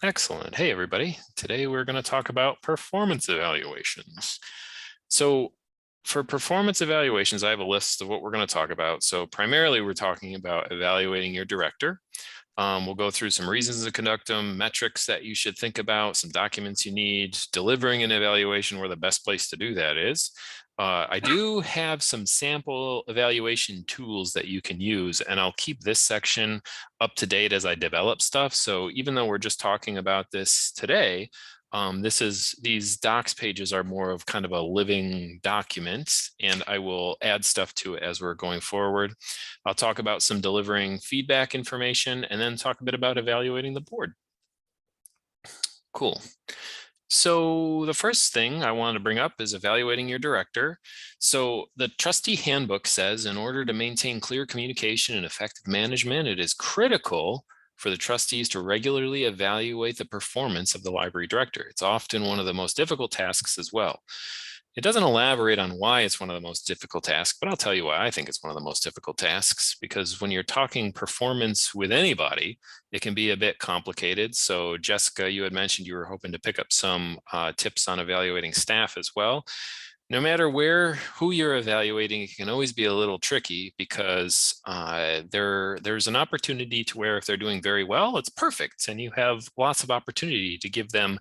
Excellent. Hey, everybody. Today we're going to talk about performance evaluations. So for performance evaluations, I have a list of what we're going to talk about. So primarily we're talking about evaluating your director. We'll go through some reasons to conduct them, metrics that you should think about, some documents you need, delivering an evaluation where the best place to do that is. I do have some sample evaluation tools that you can use, and I'll keep this section up to date as I develop stuff. So even though we're just talking about this today, these docs pages are more of kind of a living document, and I will add stuff to it as we're going forward. I'll talk about some delivering feedback information and then talk a bit about evaluating the board. Cool. So the first thing I wanted to bring up is evaluating your director. So the trustee handbook says in order to maintain clear communication and effective management, it is critical for the trustees to regularly evaluate the performance of the library director. It's often one of the most difficult tasks as well. It doesn't elaborate on why it's one of the most difficult tasks, but I'll tell you why I think it's one of the most difficult tasks, because when you're talking performance with anybody, it can be a bit complicated. So Jessica, you had mentioned you were hoping to pick up some tips on evaluating staff as well. No matter who you're evaluating, it can always be a little tricky because there's an opportunity to where if they're doing very well, it's perfect. And you have lots of opportunity to give them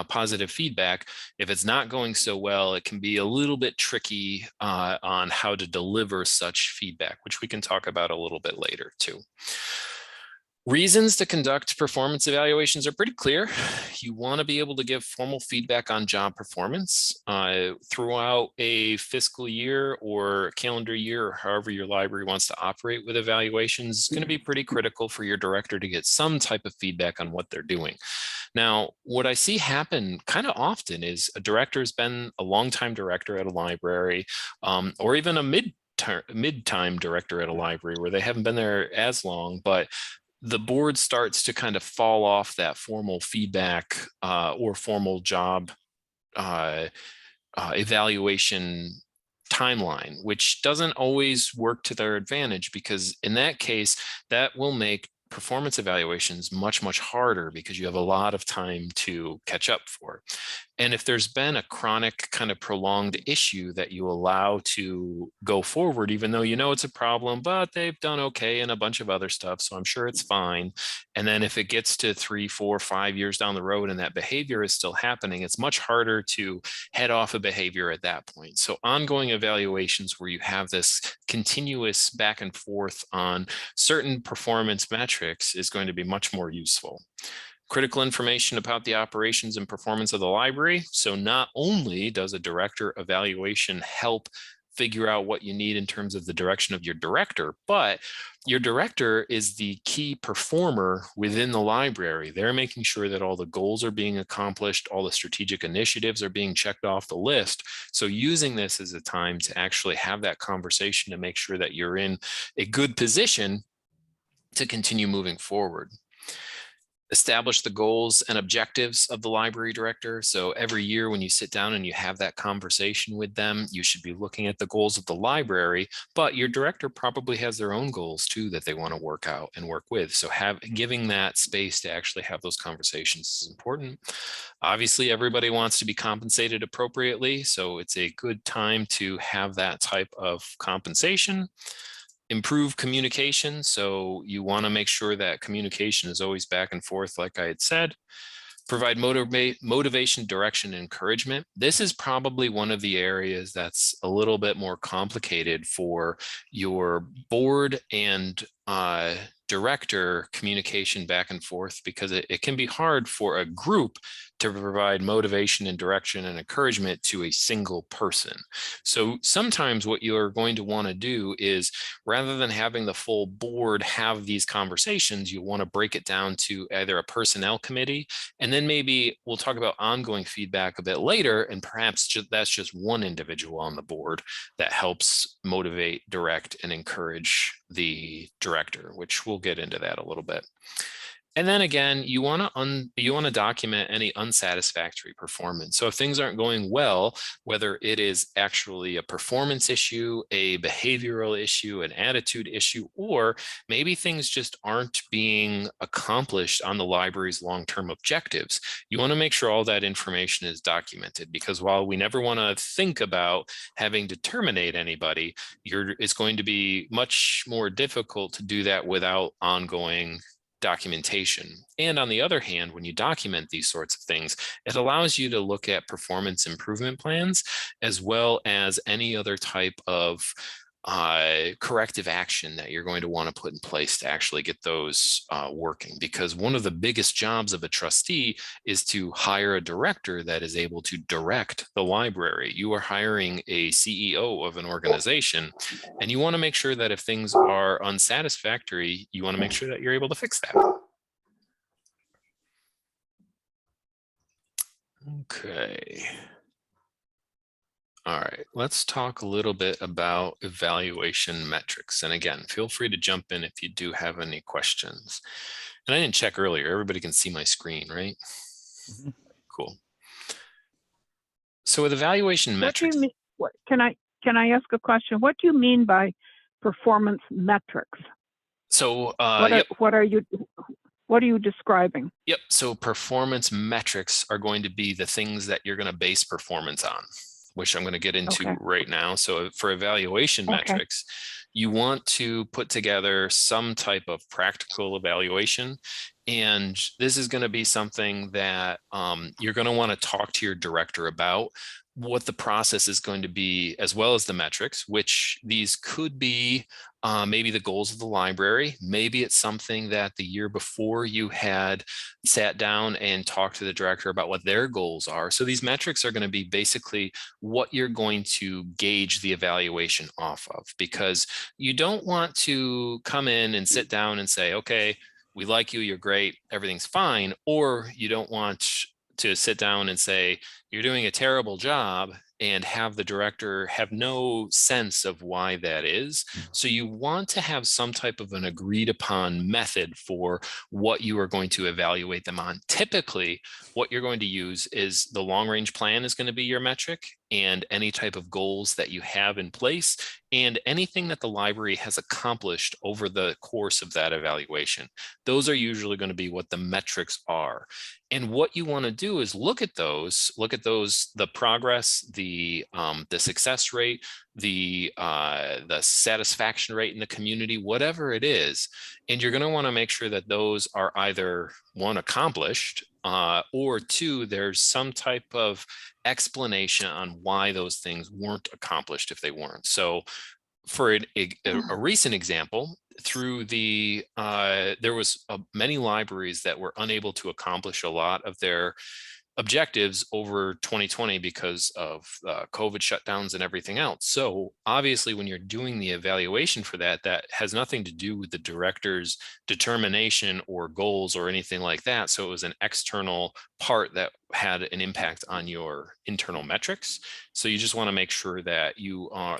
positive feedback. If it's not going so well, it can be a little bit tricky on how to deliver such feedback, which we can talk about a little bit later too. Reasons to conduct performance evaluations are pretty clear. You want to be able to give formal feedback on job performance throughout a fiscal year or calendar year, or however your library wants to operate with evaluations. It's going to be pretty critical for your director to get some type of feedback on what they're doing. Now, what I see happen kind of often is a director has been a longtime director at a library, or even a mid-time director at a library where they haven't been there as long, but the board starts to kind of fall off that formal feedback or formal job evaluation timeline, which doesn't always work to their advantage, because in that case, that will make performance evaluations much, much harder because you have a lot of time to catch up for. And if there's been a chronic kind of prolonged issue that you allow to go forward, even though you know it's a problem, but they've done okay and a bunch of other stuff, so I'm sure it's fine. And then if it gets to 3, 4, 5 years down the road and that behavior is still happening, it's much harder to head off a behavior at that point. So ongoing evaluations where you have this continuous back and forth on certain performance metrics is going to be much more useful. Critical information about the operations and performance of the library. So not only does a director evaluation help figure out what you need in terms of the direction of your director, but your director is the key performer within the library. They're making sure that all the goals are being accomplished, all the strategic initiatives are being checked off the list. So using this as a time to actually have that conversation to make sure that you're in a good position to continue moving forward. Establish the goals and objectives of the library director. So every year when you sit down and you have that conversation with them, you should be looking at the goals of the library, but your director probably has their own goals too that they want to work out and work with. So giving that space to actually have those conversations is important. Obviously, everybody wants to be compensated appropriately, so it's a good time to have that type of compensation. Improve communication. So you want to make sure that communication is always back and forth, like I had said. Provide motivation, direction, and encouragement. This is probably one of the areas that's a little bit more complicated for your board and director communication back and forth, because it can be hard for a group to provide motivation and direction and encouragement to a single person. So sometimes what you're going to want to do is, rather than having the full board have these conversations, you want to break it down to either a personnel committee, and then maybe we'll talk about ongoing feedback a bit later, and perhaps that's just one individual on the board that helps motivate, direct, and encourage the director, which we'll get into that a little bit. And then again, you want to document any unsatisfactory performance. So if things aren't going well, whether it is actually a performance issue, a behavioral issue, an attitude issue, or maybe things just aren't being accomplished on the library's long-term objectives, you want to make sure all that information is documented, because while we never want to think about having to terminate anybody, it's going to be much more difficult to do that without ongoing documentation. And on the other hand, when you document these sorts of things, it allows you to look at performance improvement plans as well as any other type of corrective action that you're going to want to put in place to actually get those working. Because one of the biggest jobs of a trustee is to hire a director that is able to direct the library. You are hiring a CEO of an organization, and you want to make sure that if things are unsatisfactory, you want to make sure that you're able to fix that. Okay. All right, let's talk a little bit about evaluation metrics. And again, feel free to jump in if you do have any questions. And I didn't check earlier. Everybody can see my screen, right? Mm-hmm. Cool. So with evaluation metrics. What do you mean? Can I ask a question? What do you mean by performance metrics? So what are you describing? Yep. So performance metrics are going to be the things that you're going to base performance on, which I'm going to get into right now. So for evaluation metrics, you want to put together some type of practical evaluation. And this is going to be something that you're going to want to talk to your director about, what the process is going to be, as well as the metrics, which these could be maybe the goals of the library. Maybe it's something that the year before you had sat down and talked to the director about what their goals are. So these metrics are going to be basically what you're going to gauge the evaluation off of, because you don't want to come in and sit down and say, okay, we like you, you're great, everything's fine. Or you don't want to sit down and say, you're doing a terrible job, and have the director have no sense of why that is. So you want to have some type of an agreed upon method for what you are going to evaluate them on. Typically, what you're going to use is the long range plan is going to be your metric, and any type of goals that you have in place, and anything that the library has accomplished over the course of that evaluation. Those are usually going to be what the metrics are. And what you want to do is look at those, the progress, the success rate, the satisfaction rate in the community, whatever it is. And you're going to want to make sure that those are either one, accomplished, or two, there's some type of explanation on why those things weren't accomplished if they weren't. So for a recent example, through there was many libraries that were unable to accomplish a lot of their objectives over 2020 because of COVID shutdowns and everything else. So obviously, when you're doing the evaluation for that, that has nothing to do with the director's determination or goals or anything like that. So it was an external part that had an impact on your internal metrics. So you just want to make sure that you are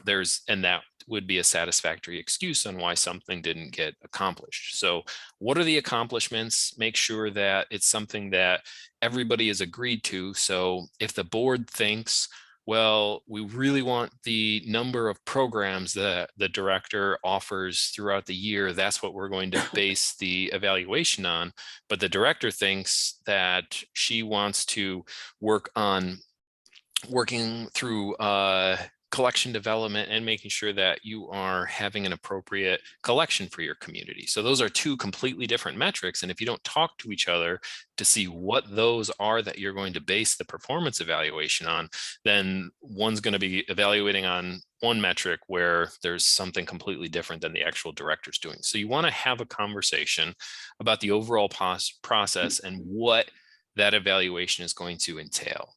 and that would be a satisfactory excuse on why something didn't get accomplished. So what are the accomplishments? Make sure that it's something that everybody is agreed to. So if the board thinks, well, we really want the number of programs that the director offers throughout the year, that's what we're going to base the evaluation on. But the director thinks that she wants to working through collection development and making sure that you are having an appropriate collection for your community. So those are two completely different metrics. And if you don't talk to each other to see what those are that you're going to base the performance evaluation on, then one's going to be evaluating on one metric where there's something completely different than the actual director's doing. So you want to have a conversation about the overall process and what that evaluation is going to entail.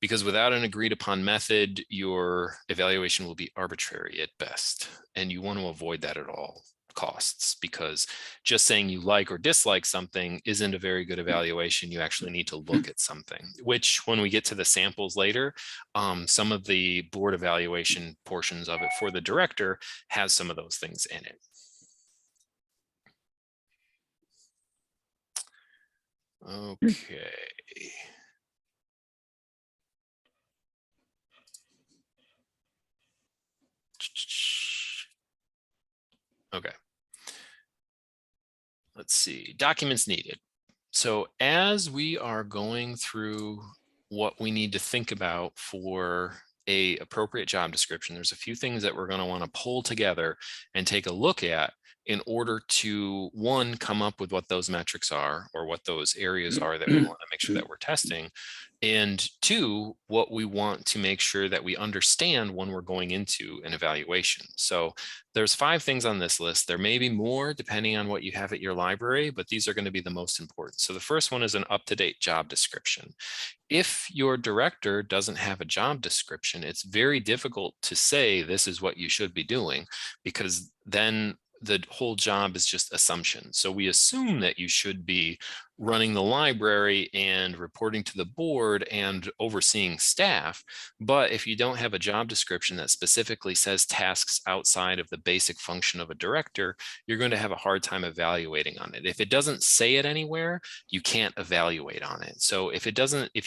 Because without an agreed upon method, your evaluation will be arbitrary at best. And you want to avoid that at all costs, because just saying you like or dislike something isn't a very good evaluation. You actually need to look at something, which when we get to the samples later, some of the board evaluation portions of it for the director has some of those things in it. Okay. Okay. Let's see. Documents needed. So as we are going through what we need to think about for a appropriate job description, there's a few things that we're going to want to pull together and take a look at in order to, one, come up with what those metrics are or what those areas are that we want to make sure that we're testing, and two, what we want to make sure that we understand when we're going into an evaluation. So there's 5 things on this list. There may be more depending on what you have at your library, but these are going to be the most important. So the first one is an up-to-date job description. If your director doesn't have a job description, it's very difficult to say this is what you should be doing, because then the whole job is just assumption. So we assume that you should be running the library and reporting to the board and overseeing staff. But if you don't have a job description that specifically says tasks outside of the basic function of a director, you're going to have a hard time evaluating on it. If it doesn't say it anywhere, you can't evaluate on it. So if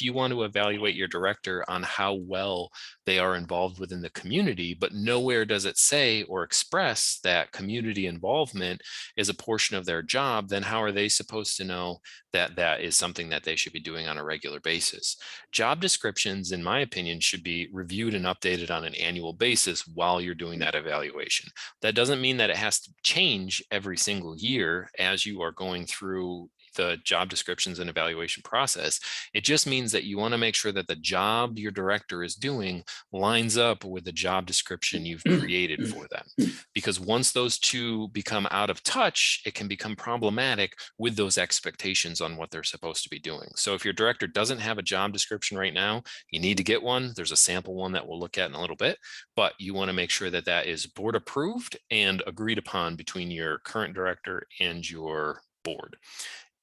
you want to evaluate your director on how well they are involved within the community, but nowhere does it say or express that community involvement is a portion of their job, then how are they supposed to know that that is something that they should be doing on a regular basis? Job descriptions, in my opinion, should be reviewed and updated on an annual basis while you're doing that evaluation. That doesn't mean that it has to change every single year as you are going through the job descriptions and evaluation process. It just means that you want to make sure that the job your director is doing lines up with the job description you've created for them. Because once those two become out of touch, it can become problematic with those expectations on what they're supposed to be doing. So if your director doesn't have a job description right now, you need to get one. There's a sample one that we'll look at in a little bit, but you want to make sure that that is board approved and agreed upon between your current director and your board.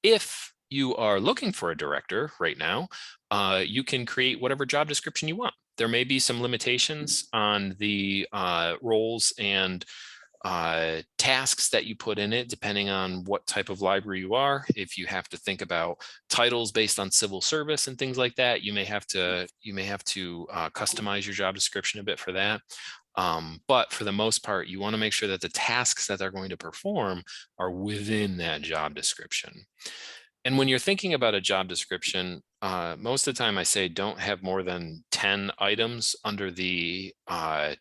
If you are looking for a director right now, you can create whatever job description you want. There may be some limitations on the roles and tasks that you put in it, depending on what type of library you are. If you have to think about titles based on civil service and things like that, you may have to customize your job description a bit for that. But for the most part, you want to make sure that the tasks that they're going to perform are within that job description. And when you're thinking about a job description, most of the time I say don't have more than 10 items under the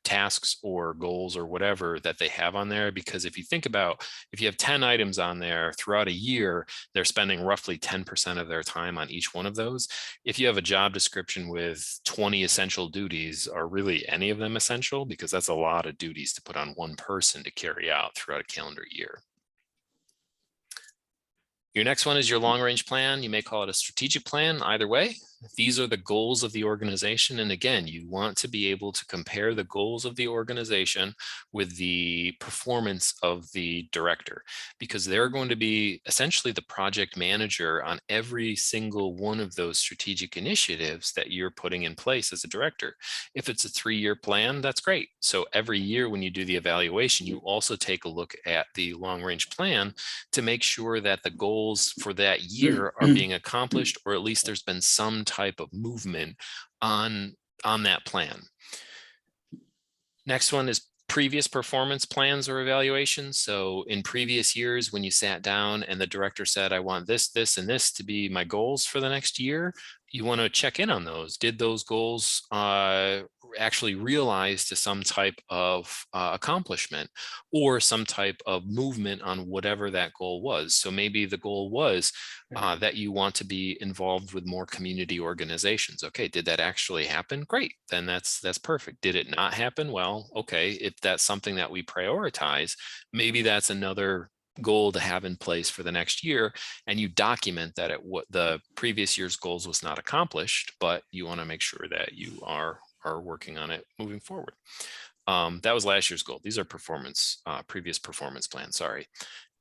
tasks or goals or whatever that they have on there. Because if you think about, if you have 10 items on there throughout a year, they're spending roughly 10% of their time on each one of those. If you have a job description with 20 essential duties, are really any of them essential? Because that's a lot of duties to put on one person to carry out throughout a calendar year. Your next one is your long range plan. You may call it a strategic plan. Either way, these are the goals of the organization. And again, you want to be able to compare the goals of the organization with the performance of the director, because they're going to be essentially the project manager on every single one of those strategic initiatives that you're putting in place as a director. If it's a 3-year plan, that's great. So every year when you do the evaluation, you also take a look at the long range plan to make sure that the goals for that year are being accomplished, or at least there's been some type of movement on that plan. Next one is previous performance plans or evaluations. So in previous years, when you sat down and the director said, I want this, this, and this to be my goals for the next year, you want to check in on those. Did those goals actually realize to some type of accomplishment or some type of movement on whatever that goal was? So maybe the goal was that you want to be involved with more community organizations. Okay, did that actually happen? Great, then that's perfect. Did it not happen? Well, okay, if that's something that we prioritize, maybe that's another goal to have in place for the next year, and you document that what the previous year's goals was not accomplished, but you want to make sure that you are working on it moving forward. That was last year's goal. These are previous performance plans, sorry.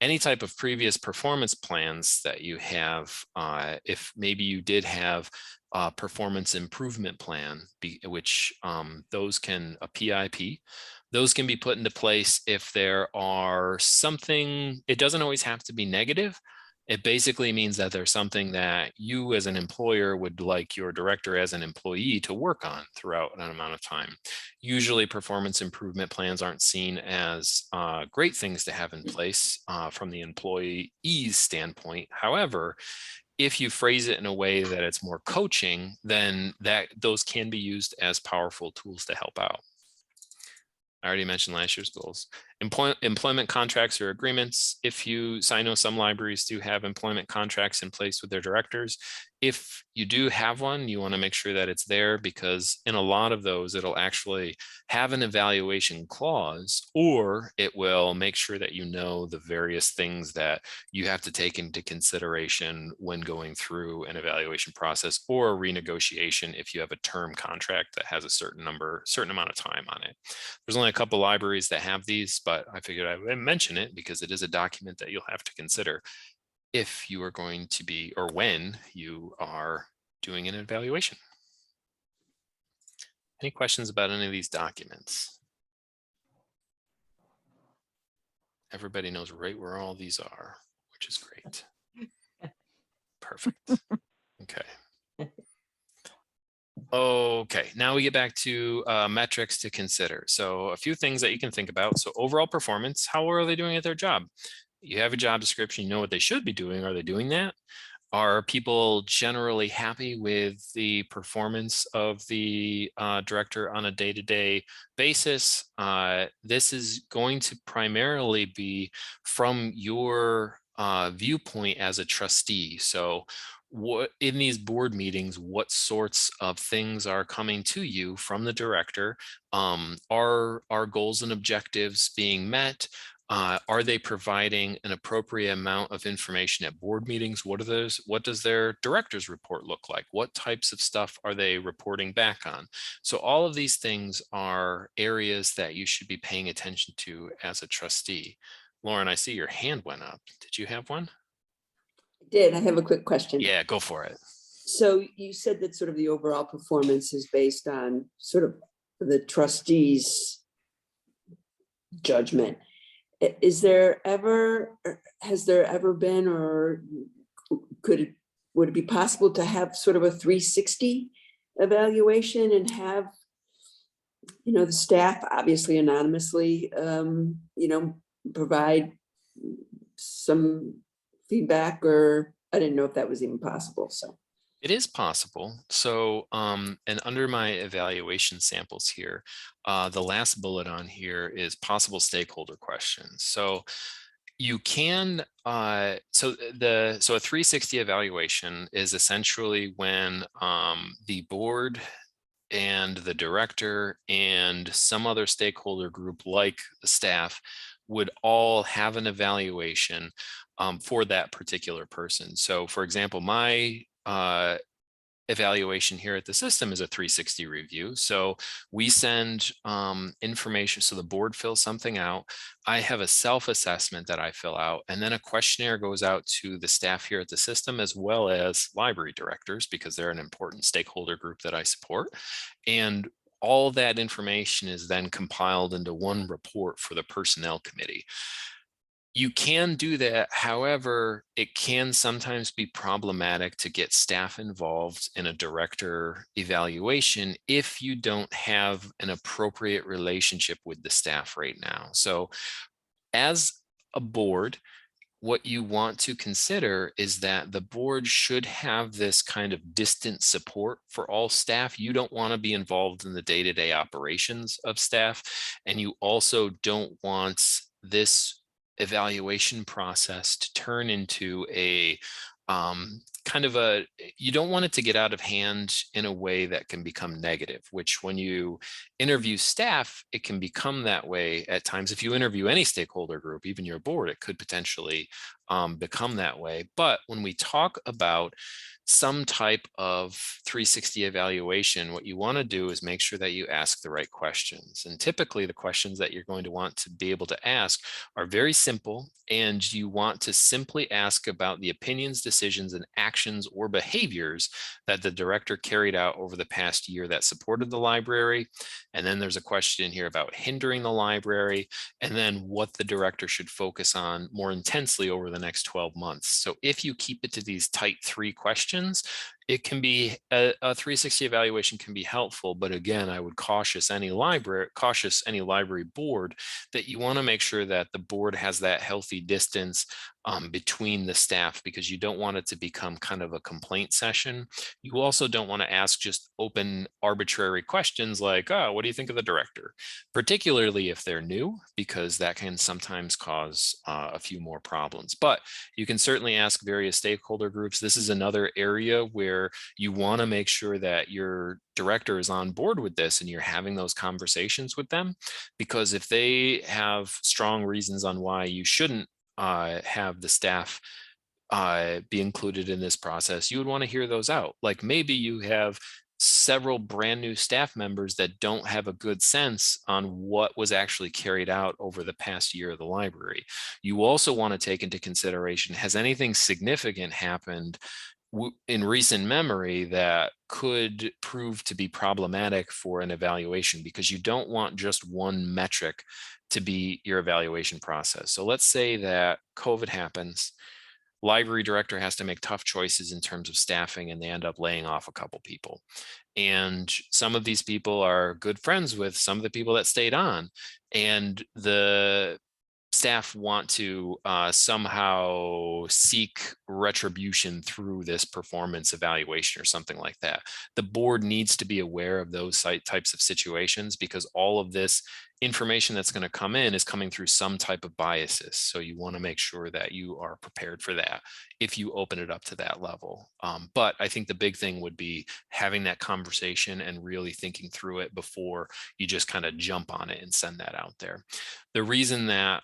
Any type of previous performance plans that you have, if maybe you did have a performance improvement plan, which those can, a PIP, those can be put into place if there are something, it doesn't always have to be negative, It basically means that there's something that you as an employer would like your director as an employee to work on throughout an amount of time. Usually performance improvement plans aren't seen as great things to have in place from the employee's standpoint. However, if you phrase it in a way that it's more coaching, then those can be used as powerful tools to help out. I already mentioned last year's goals. Employment contracts or agreements. I know some libraries do have employment contracts in place with their directors. If you do have one, you want to make sure that it's there, because in a lot of those, it'll actually have an evaluation clause, or it will make sure that you know the various things that you have to take into consideration when going through an evaluation process or a renegotiation if you have a term contract that has a certain amount of time on it. There's only a couple libraries that have these, but I figured I would mention it because it is a document that you'll have to consider if you are going to be, or when you are doing an evaluation. Any questions about any of these documents? Everybody knows right where all these are, which is great. Perfect. Okay. Okay, now we get back to metrics to consider. So a few things that you can think about. So overall performance, how are they doing at their job? You have a job description, you know what they should be doing. Are they doing that? Are people generally happy with the performance of the director on a day-to-day basis? This is going to primarily be from your viewpoint as a trustee. So what in these board meetings, what sorts of things are coming to you from the director? Are goals and objectives being met? Are they providing an appropriate amount of information at board meetings? What are those? What does their director's report look like? What types of stuff are they reporting back on? So all of these things are areas that you should be paying attention to as a trustee. Lauren, I see your hand went up. Did you have one? I have a quick question. Yeah, go for it. So you said that sort of the overall performance is based on sort of the trustee's judgment. Has there ever been, or would it be possible to have sort of a 360 evaluation and have, the staff obviously anonymously, provide some feedback? Or I didn't know if that was even possible. So it is possible. So, and under my evaluation samples here, the last bullet on here is possible stakeholder questions. So you can, so a 360 evaluation is essentially when the board and the director and some other stakeholder group like the staff would all have an evaluation for that particular person. So for example, my evaluation here at the system is a 360 review. So we send information. So the board fills something out. I have a self-assessment that I fill out, and then a questionnaire goes out to the staff here at the system, as well as library directors, because they're an important stakeholder group that I support. And all that information is then compiled into one report for the personnel committee. You can do that. However, it can sometimes be problematic to get staff involved in a director evaluation if you don't have an appropriate relationship with the staff right now. So as a board, what you want to consider is that the board should have this kind of distant support for all staff. You don't want to be involved in the day-to-day operations of staff, and you also don't want this evaluation process to turn into a you don't want it to get out of hand in a way that can become negative, which when you interview staff, it can become that way at times. If you interview any stakeholder group, even your board, it could potentially become that way. But when we talk about some type of 360 evaluation, what you want to do is make sure that you ask the right questions. And typically the questions that you're going to want to be able to ask are very simple, and you want to simply ask about the opinions, decisions, and actions or behaviors that the director carried out over the past year that supported the library. And then there's a question here about hindering the library, and then what the director should focus on more intensely over the next 12 months. So if you keep it to these tight 3 questions, it can be a 360 evaluation can be helpful. But again, I would cautious any library board that you want to make sure that the board has that healthy distance between the staff, because you don't want it to become kind of a complaint session. You also don't want to ask just open arbitrary questions like, oh, what do you think of the director? Particularly if they're new, because that can sometimes cause a few more problems. But you can certainly ask various stakeholder groups. This is another area where you want to make sure that your director is on board with this and you're having those conversations with them, because if they have strong reasons on why you shouldn't have the staff be included in this process, you would want to hear those out. Like maybe you have several brand new staff members that don't have a good sense on what was actually carried out over the past year of the library. You also want to take into consideration, has anything significant happened in recent memory that could prove to be problematic for an evaluation, because you don't want just one metric to be your evaluation process. So let's say that COVID happens, library director has to make tough choices in terms of staffing, and they end up laying off a couple people. And some of these people are good friends with some of the people that stayed on, and the staff want to somehow seek retribution through this performance evaluation or something like that. The board needs to be aware of those types of situations, because all of this information that's going to come in is coming through some type of biases. So you want to make sure that you are prepared for that if you open it up to that level. But I think the big thing would be having that conversation and really thinking through it before you just kind of jump on it and send that out there. The reason that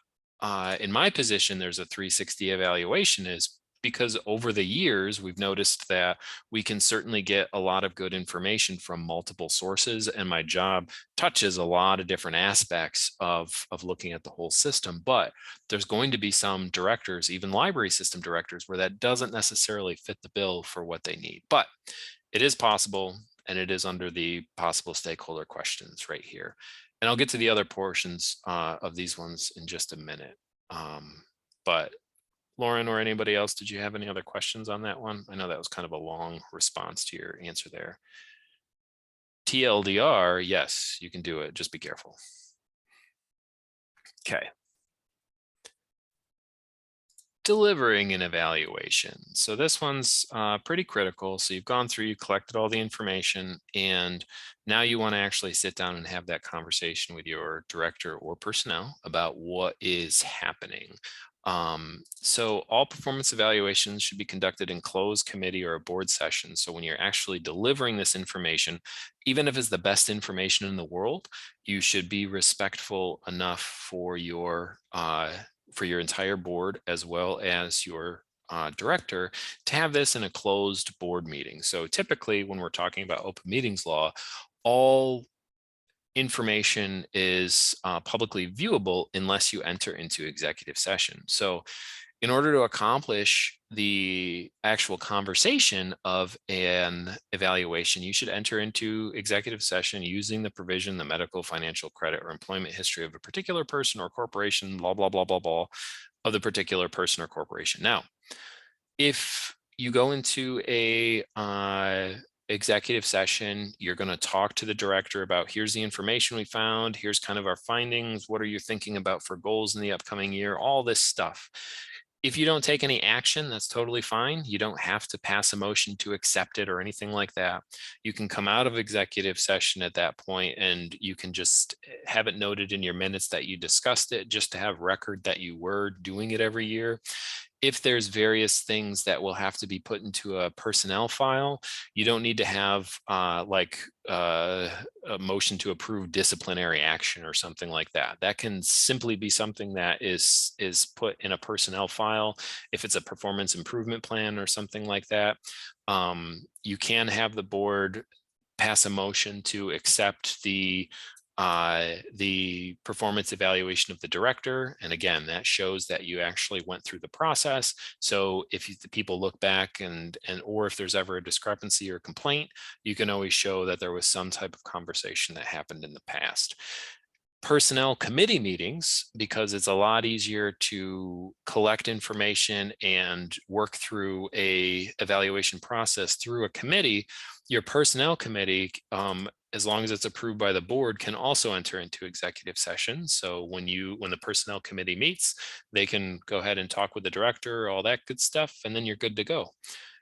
in my position, there's a 360 evaluation is because over the years, we've noticed that we can certainly get a lot of good information from multiple sources. And my job touches a lot of different aspects of looking at the whole system. But there's going to be some directors, even library system directors, where that doesn't necessarily fit the bill for what they need. But it is possible, and it is under the possible stakeholder questions right here. And I'll get to the other portions of these ones in just a minute. But Lauren or anybody else, did you have any other questions on that one? I know that was kind of a long response to your answer there. TLDR, yes, you can do it. Just be careful. Okay. Delivering an evaluation. So this one's pretty critical. So you've gone through, you collected all the information, and now you want to actually sit down and have that conversation with your director or personnel about what is happening. So all performance evaluations should be conducted in closed committee or a board session. So when you're actually delivering this information, even if it's the best information in the world, you should be respectful enough for your entire board as well as your director to have this in a closed board meeting. So typically when we're talking about open meetings law, all information is publicly viewable unless you enter into executive session. So in order to accomplish the actual conversation of an evaluation, you should enter into executive session using the provision, the medical, financial, credit, or employment history of a particular person or corporation, blah, blah, blah, blah, blah, of the particular person or corporation. Now, if you go into a executive session, you're going to talk to the director about, here's the information we found, here's kind of our findings, what are you thinking about for goals in the upcoming year, all this stuff. If you don't take any action, that's totally fine. You don't have to pass a motion to accept it or anything like that. You can come out of executive session at that point, and you can just have it noted in your minutes that you discussed it, just to have record that you were doing it every year. If there's various things that will have to be put into a personnel file, you don't need to have a motion to approve disciplinary action or something like that. That can simply be something that is put in a personnel file. If it's a performance improvement plan or something like that, you can have the board pass a motion to accept the performance evaluation of the director. And again, that shows that you actually went through the process. So if the people look back or if there's ever a discrepancy or complaint, you can always show that there was some type of conversation that happened in the past. personnel committee meetings, because it's a lot easier to collect information and work through a evaluation process through a committee. Your personnel committee, as long as it's approved by the board, can also enter into executive session. So when the personnel committee meets, they can go ahead and talk with the director, all that good stuff, and then you're good to go.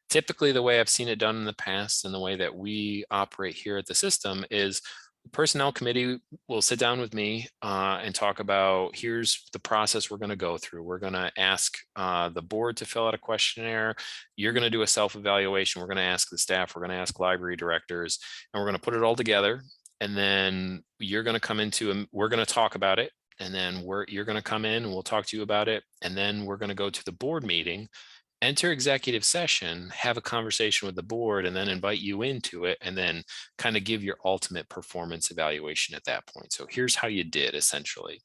Typically, the way I've seen it done in the past and the way that we operate here at the system is the personnel committee will sit down with me and talk about, here's the process we're going to go through. We're going to ask the board to fill out a questionnaire. You're going to do a self-evaluation. We're going to ask the staff. We're going to ask library directors, and we're going to put it all together. And then you're going to come into, we're going to talk about it. And then you're going to come in and we'll talk to you about it. And then we're going to go to the board meeting, enter executive session, have a conversation with the board, and then invite you into it, and then kind of give your ultimate performance evaluation at that point. So here's how you did, essentially.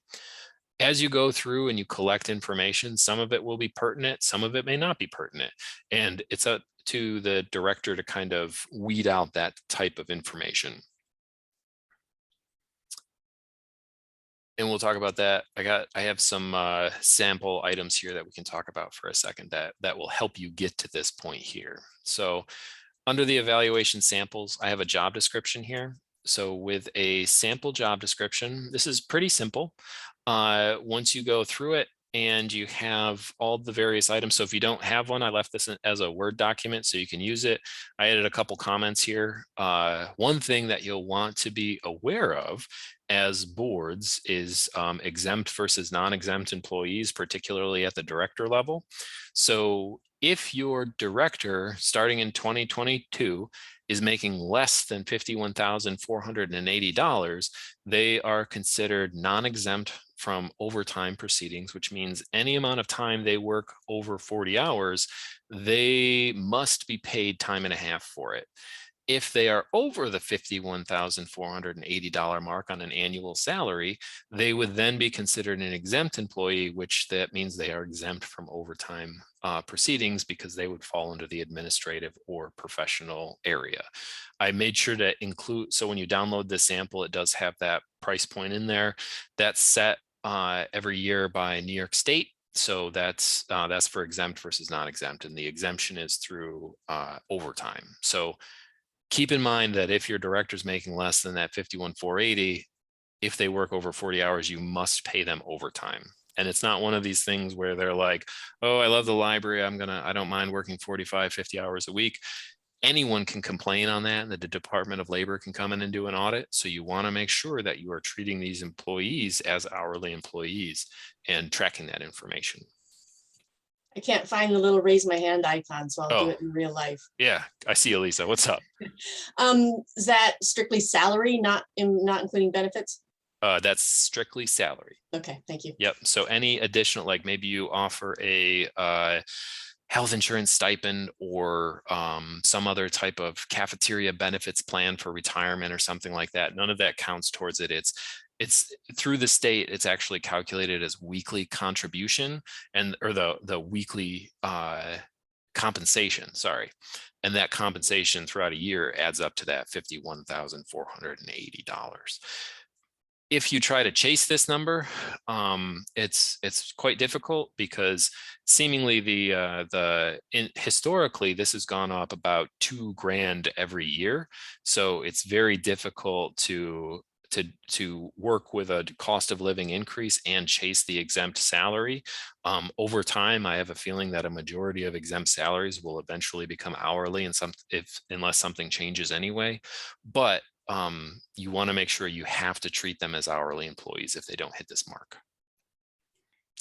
As you go through and you collect information, some of it will be pertinent, some of it may not be pertinent. And it's up to the director to kind of weed out that type of information. And we'll talk about that. I have some sample items here that we can talk about for a second that will help you get to this point here. So under the evaluation samples, I have a job description here. So with a sample job description, this is pretty simple. Once you go through it and you have all the various items. So if you don't have one, I left this as a Word document so you can use it. I added a couple comments here. One thing that you'll want to be aware of as boards is exempt versus non-exempt employees, particularly at the director level. So if your director starting in 2022 is making less than $51,480, they are considered non-exempt from overtime proceedings, which means any amount of time they work over 40 hours, they must be paid time and a half for it. If they are over the $51,480 mark on an annual salary, they would then be considered an exempt employee, which that means they are exempt from overtime proceedings because they would fall under the administrative or professional area. I made sure to include, so when you download this sample, it does have that price point in there. That's set every year by New York State. So that's for exempt versus non-exempt, and the exemption is through overtime. So keep in mind that if your director's making less than that 51,480, if they work over 40 hours, you must pay them overtime. And it's not one of these things where they're like, oh, I love the library, I don't mind working 45, 50 hours a week. Anyone can complain on that, and the Department of Labor can come in and do an audit. So you want to make sure that you are treating these employees as hourly employees and tracking that information. I can't find the little raise my hand icon, so I'll do it in real life. Yeah, I see Elisa. What's up? Is that strictly salary, not including benefits? That's strictly salary. Okay, thank you. Yep. So any additional, like maybe you offer a health insurance stipend or some other type of cafeteria benefits plan for retirement or something like that. None of that counts towards it. It's through the state, it's actually calculated as weekly contribution or the weekly compensation, sorry. And that compensation throughout a year adds up to that $51,480. If you try to chase this number, it's quite difficult because seemingly historically this has gone up about $2,000 every year. So it's very difficult to work with a cost of living increase and chase the exempt salary. Over time, I have a feeling that a majority of exempt salaries will eventually become hourly, and unless something changes anyway. But you want to make sure you have to treat them as hourly employees if they don't hit this mark.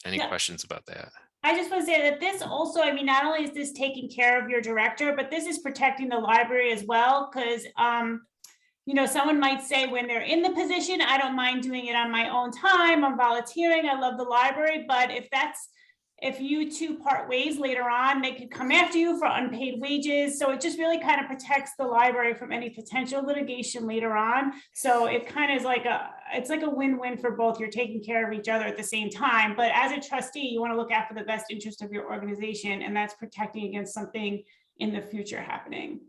Any questions about that? I just want to say that this also, I mean, not only is this taking care of your director, but this is protecting the library as well, because you know, someone might say when they're in the position, I don't mind doing it on my own time, I'm volunteering, I love the library. But if you two part ways later on, they could come after you for unpaid wages. So it just really kind of protects the library from any potential litigation later on. So it kind of is like it's like a win-win for both. You're taking care of each other at the same time. But as a trustee, you want to look after the best interest of your organization, and that's protecting against something in the future happening.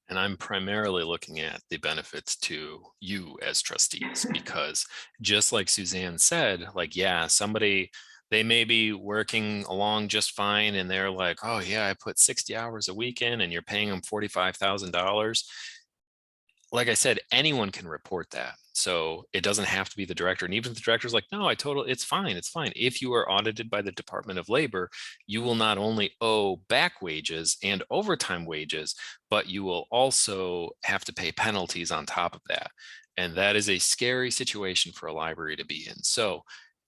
And I'm primarily looking at the benefits to you as trustees, because just like Suzanne said, like, yeah, somebody, they may be working along just fine and they're like, oh yeah, I put 60 hours a week in and you're paying them $45,000. Like I said, anyone can report that. So it doesn't have to be the director. And even if the director's like, no, it's fine. It's fine. If you are audited by the Department of Labor, you will not only owe back wages and overtime wages, but you will also have to pay penalties on top of that. And that is a scary situation for a library to be in. So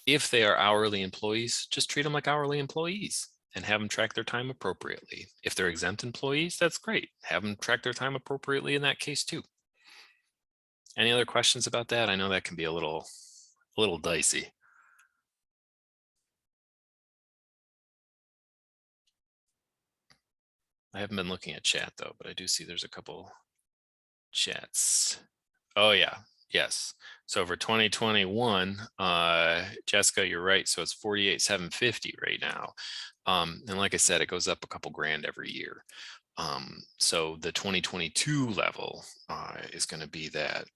if they are hourly employees, just treat them like hourly employees and have them track their time appropriately. If they're exempt employees, that's great. Have them track their time appropriately in that case too. Any other questions about that? I know that can be a little dicey. I haven't been looking at chat though, but I do see there's a couple chats. Oh yeah, yes. So for 2021, Jessica, you're right. So it's 48,750 right now. And like I said, it goes up a couple grand every year. So the 2022 level is going to be that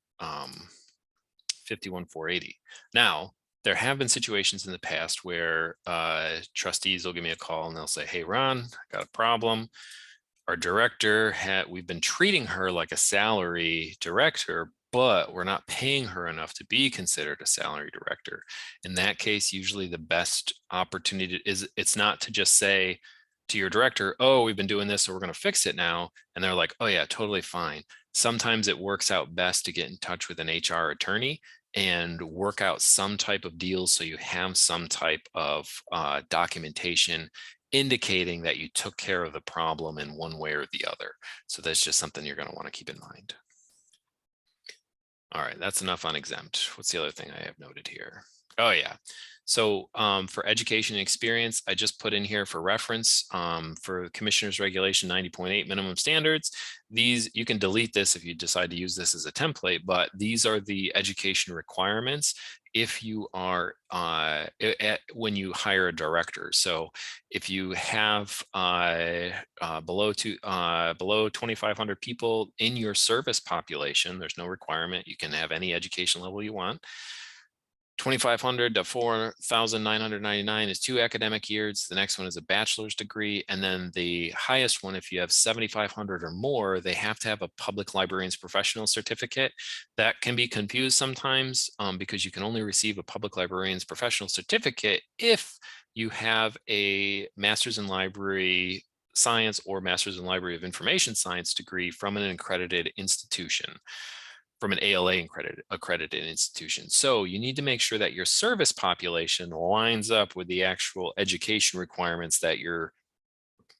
51,480. Now, there have been situations in the past where trustees will give me a call and they'll say, hey, Ron, I got a problem. Our director we've been treating her like a salary director, but we're not paying her enough to be considered a salary director. In that case, usually the best opportunity is, it's not to just say to your director, oh, we've been doing this, so we're going to fix it now. And they're like, oh yeah, totally fine. Sometimes it works out best to get in touch with an HR attorney and work out some type of deal so you have some type of documentation indicating that you took care of the problem in one way or the other. So that's just something you're going to want to keep in mind. All right, that's enough on exempt. What's the other thing I have noted here? Oh yeah. So for education and experience, I just put in here for reference for Commissioner's Regulation 90.8 minimum standards. These, you can delete this if you decide to use this as a template, but these are the education requirements if you are when you hire a director. So if you have below 2,500 people in your service population, there's no requirement. You can have any education level you want. 2,500 to 4,999 is 2 academic years. The next one is a bachelor's degree. And then the highest one, if you have 7,500 or more, they have to have a public librarian's professional certificate. That can be confused sometimes because you can only receive a public librarian's professional certificate if you have a master's in library science or master's in library of information science degree from an accredited institution, from an ALA accredited institution. So you need to make sure that your service population lines up with the actual education requirements that your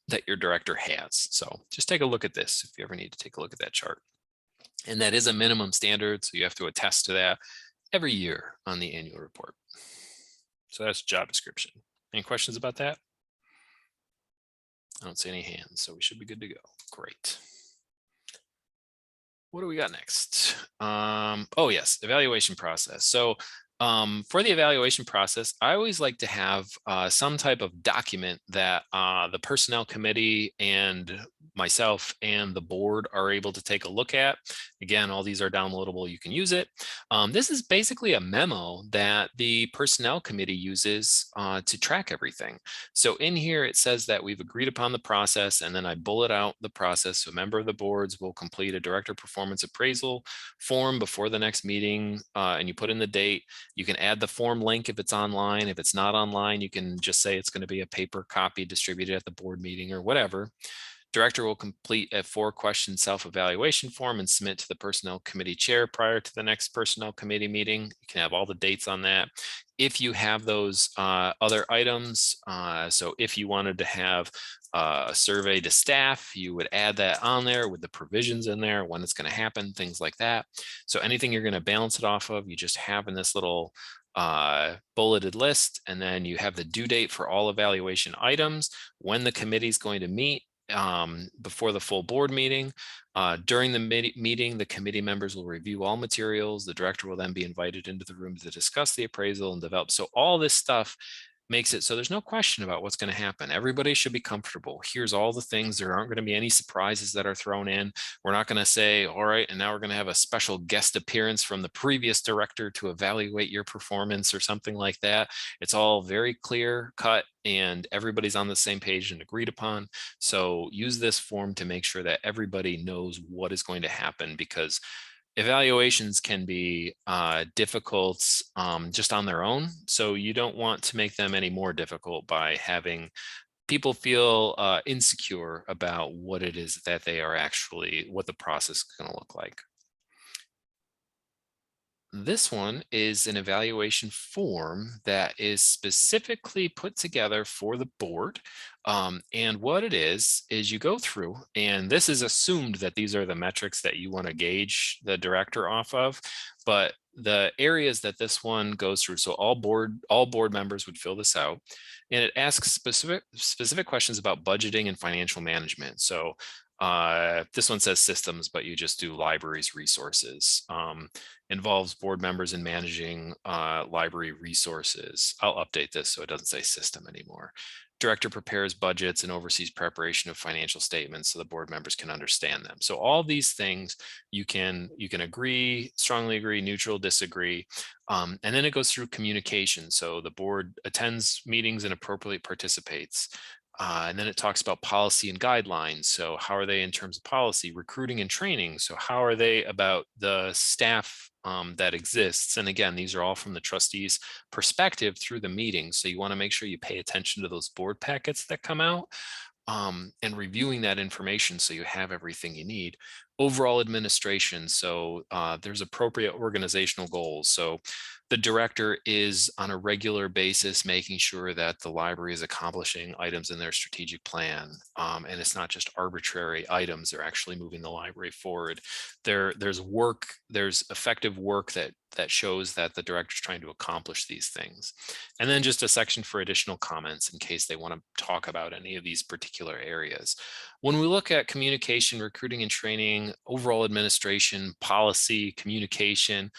director has. So just take a look at this if you ever need to take a look at that chart. And that is a minimum standard, so you have to attest to that every year on the annual report. So that's job description. Any questions about that? I don't see any hands, so we should be good to go. Great. What do we got next? Oh yes, evaluation process. So for the evaluation process, I always like to have some type of document that the personnel committee and myself and the board are able to take a look at. Again, all these are downloadable. You can use it. This is basically a memo that the personnel committee uses to track everything. So in here, it says that we've agreed upon the process, and then I bullet out the process. So a member of the boards will complete a director performance appraisal form before the next meeting, and you put in the date. You can add the form link if it's online. If it's not online, you can just say it's going to be a paper copy distributed at the board meeting or whatever. Director will complete a 4-question self-evaluation form and submit to the personnel committee chair prior to the next personnel committee meeting. You can have all the dates on that. If you have those other items, so if you wanted to have a survey to staff, you would add that on there with the provisions in there, when it's going to happen, things like that. So anything you're going to balance it off of, you just have in this little bulleted list, and then you have the due date for all evaluation items, when the committee is going to meet, before the full board meeting. During the meeting, the committee members will review all materials. The director will then be invited into the room to discuss the appraisal and develop. So all this stuff makes it so there's no question about what's going to happen. Everybody should be comfortable. Here's all the things. There aren't going to be any surprises that are thrown in. We're not going to say, all right, and now we're going to have a special guest appearance from the previous director to evaluate your performance or something like that. It's all very clear cut and everybody's on the same page and agreed upon. So use this form to make sure that everybody knows what is going to happen, because evaluations can be difficult just on their own. So you don't want to make them any more difficult by having people feel insecure about what it is that they are actually, what the process is going to look like. This one is an evaluation form that is specifically put together for the board. And what it is you go through, and this is assumed that these are the metrics that you want to gauge the director off of, but the areas that this one goes through, so all board members would fill this out, and it asks specific questions about budgeting and financial management. So this one says systems, but you just do libraries resources. Involves board members in managing library resources. I'll update this so it doesn't say system anymore. Director prepares budgets and oversees preparation of financial statements so the board members can understand them. So all these things you can agree, strongly agree, neutral, disagree. And then it goes through communication. So the board attends meetings and appropriately participates. And then it talks about policy and guidelines. So how are they in terms of policy? Recruiting and training. So how are they about the staff that exists? And again, these are all from the trustees' perspective through the meeting. So you want to make sure you pay attention to those board packets that come out and reviewing that information so you have everything you need. Overall administration. So there's appropriate organizational goals. So the director is on a regular basis making sure that the library is accomplishing items in their strategic plan. And it's not just arbitrary items, they're actually moving the library forward. There's effective work that shows that the director is trying to accomplish these things. And then just a section for additional comments in case they want to talk about any of these particular areas. When we look at communication, recruiting and training, overall administration, policy, communication,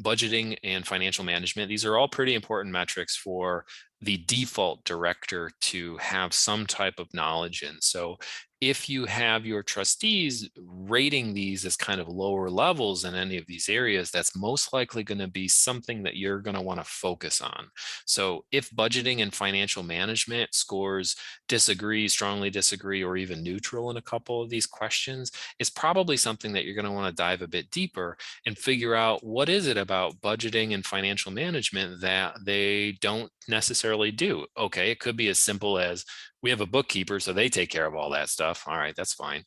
budgeting, and financial management, these are all pretty important metrics for the default director to have some type of knowledge in. So if you have your trustees rating these as kind of lower levels in any of these areas, that's most likely going to be something that you're going to want to focus on. So if budgeting and financial management scores disagree, strongly disagree, or even neutral in a couple of these questions, it's probably something that you're going to want to dive a bit deeper and figure out what is it about budgeting and financial management that they don't necessarily do. Okay, it could be as simple as we have a bookkeeper, so they take care of all that stuff. All right, that's fine.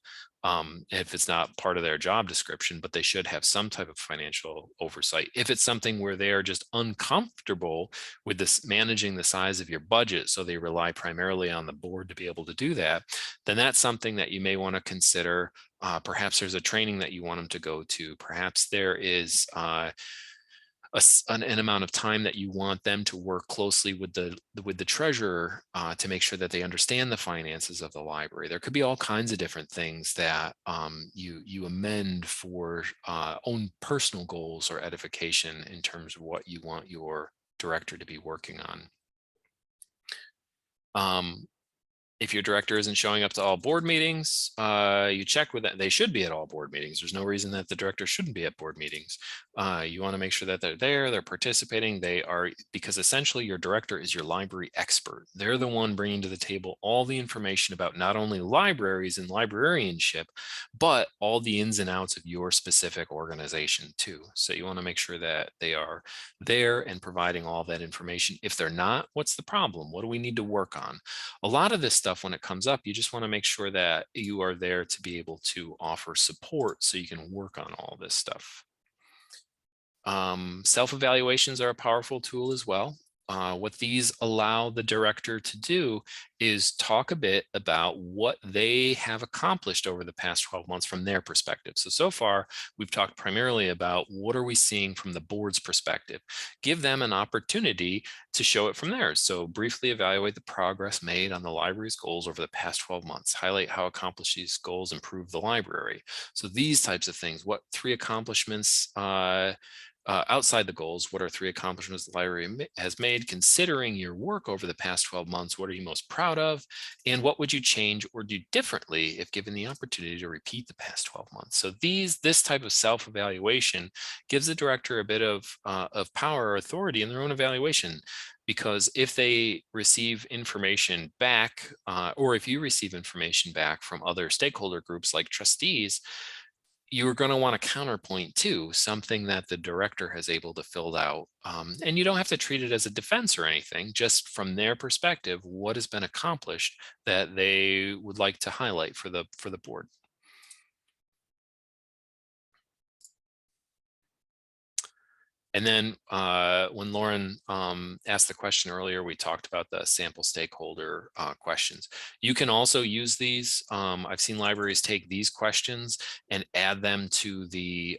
If it's not part of their job description, but they should have some type of financial oversight. If it's something where they are just uncomfortable with this managing the size of your budget, so they rely primarily on the board to be able to do that, then that's something that you may want to consider. Perhaps there's a training that you want them to go to. Perhaps there is an amount of time that you want them to work closely with the treasurer to make sure that they understand the finances of the library. There could be all kinds of different things that you amend for own personal goals or edification in terms of what you want your director to be working on. If your director isn't showing up to all board meetings, you check with that. They should be at all board meetings. There's no reason that the director shouldn't be at board meetings. You want to make sure that they're there, they're participating, they are, because essentially your director is your library expert. They're the one bringing to the table all the information about not only libraries and librarianship, but all the ins and outs of your specific organization too. So you want to make sure that they are there and providing all that information. If they're not, what's the problem? What do we need to work on? A lot of this stuff, when it comes up, you just want to make sure that you are there to be able to offer support so you can work on all this stuff. Self-evaluations are a powerful tool as well. What these allow the director to do is talk a bit about what they have accomplished over the past 12 months from their perspective. So far, we've talked primarily about what are we seeing from the board's perspective. Give them an opportunity to show it from theirs. So briefly evaluate the progress made on the library's goals over the past 12 months. Highlight how accomplished these goals improve the library. So these types of things, what 3 accomplishments outside the goals, what are 3 accomplishments the library has made? Considering your work over the past 12 months, what are you most proud of? And what would you change or do differently if given the opportunity to repeat the past 12 months? So this type of self-evaluation gives the director a bit of power or authority in their own evaluation. Because if they receive information back, or if you receive information back from other stakeholder groups like trustees, you're going to want a counterpoint to something that the director has able to fill out. And you don't have to treat it as a defense or anything, just from their perspective, what has been accomplished that they would like to highlight for the board. And then when Lauren asked the question earlier, we talked about the sample stakeholder questions. You can also use these. I've seen libraries take these questions and add them to the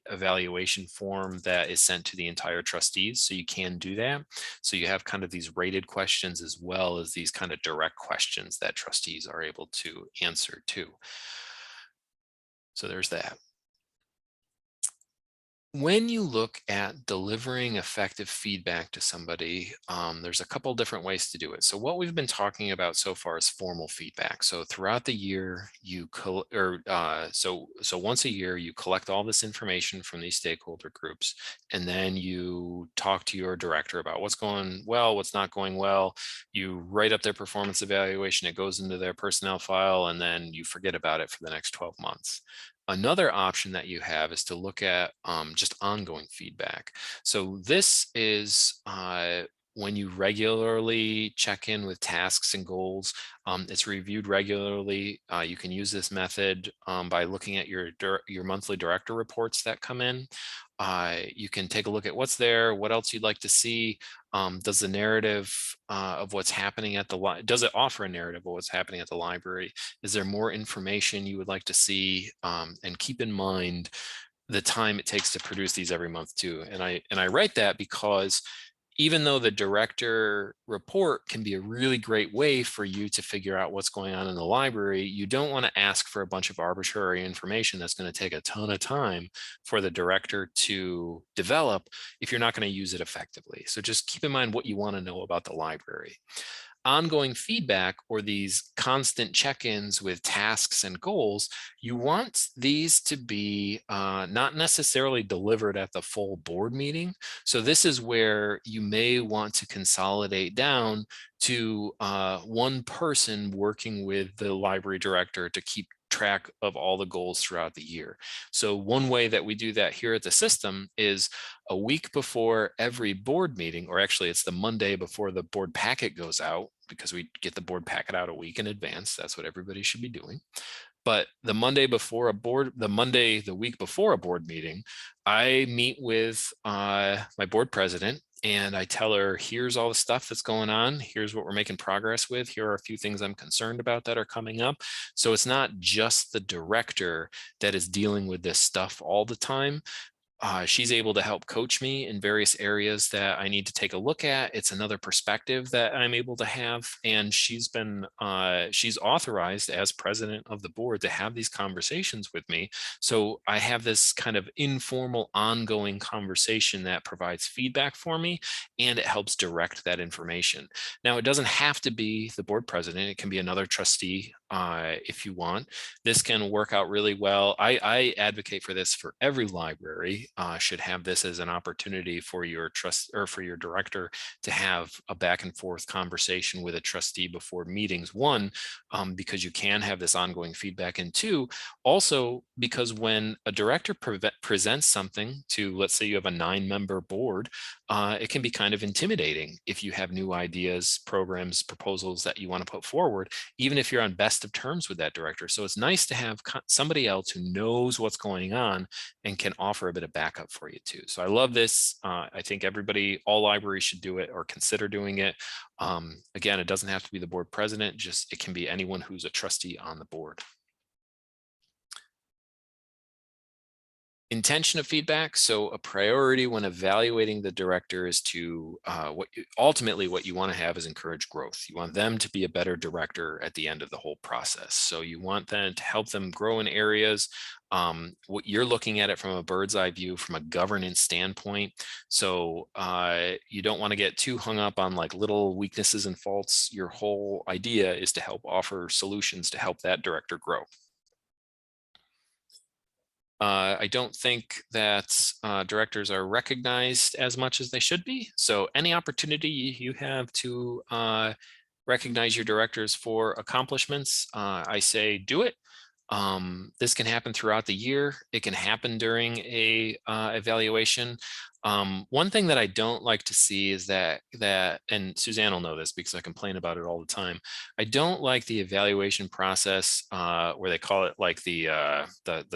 evaluation form that is sent to the entire trustees. So you can do that. So you have kind of these rated questions as well as these kind of direct questions that trustees are able to answer to. So there's that. When you look at delivering effective feedback to somebody, there's a couple different ways to do it. So what we've been talking about so far is formal feedback. So throughout the year, so once a year, you collect all this information from these stakeholder groups, and then you talk to your director about what's going well, what's not going well. You write up their performance evaluation, it goes into their personnel file, and then you forget about it for the next 12 months. Another option that you have is to look at just ongoing feedback. So this is when you regularly check in with tasks and goals. It's reviewed regularly. You can use this method by looking at your monthly director reports that come in. You can take a look at what's there, what else you'd like to see. Does the narrative of what's happening at the does it offer a narrative of what's happening at the library? Is there more information you would like to see? And keep in mind the time it takes to produce these every month too. And I write that because even though the director report can be a really great way for you to figure out what's going on in the library, you don't want to ask for a bunch of arbitrary information that's going to take a ton of time for the director to develop if you're not going to use it effectively. So just keep in mind what you want to know about the library. Ongoing feedback, or these constant check-ins with tasks and goals, you want these to be not necessarily delivered at the full board meeting. So this is where you may want to consolidate down to one person working with the library director to keep track of all the goals throughout the year. So one way that we do that here at the system is a week before every board meeting, or actually it's the Monday before the board packet goes out, because we get the board packet out a week in advance. That's what everybody should be doing. But the Monday before the week before a board meeting, I meet with my board president and I tell her, here's all the stuff that's going on. Here's what we're making progress with. Here are a few things I'm concerned about that are coming up. So it's not just the director that is dealing with this stuff all the time. She's able to help coach me in various areas that I need to take a look at. It's another perspective that I'm able to have. And she's authorized as president of the board to have these conversations with me. So I have this kind of informal, ongoing conversation that provides feedback for me, and it helps direct that information. Now, it doesn't have to be the board president. It can be another trustee if you want. This can work out really well. I advocate for this for every library. Should have this as an opportunity for your for your director to have a back and forth conversation with a trustee before meetings. One, because you can have this ongoing feedback, and two, also because when a director presents something to, let's say you have a 9-member board, it can be kind of intimidating if you have new ideas, programs, proposals that you want to put forward, even if you're on best of terms with that director. So it's nice to have somebody else who knows what's going on and can offer a bit of backup for you too. So I love this. I think all libraries should do it or consider doing it. Again, it doesn't have to be the board president, just it can be anyone who's a trustee on the board. Intention of feedback. So a priority when evaluating the director is to ultimately what you want to have is encourage growth. You want them to be a better director at the end of the whole process. So you want them to help them grow in areas. What you're looking at it from a bird's eye view, from a governance standpoint. So you don't want to get too hung up on like little weaknesses and faults. Your whole idea is to help offer solutions to help that director grow. I don't think that directors are recognized as much as they should be. So any opportunity you have to recognize your directors for accomplishments, I say do it. This can happen throughout the year. It can happen during a evaluation. One thing that I don't like to see is that, and Suzanne will know this because I complain about it all the time. I don't like the evaluation process where they call it like the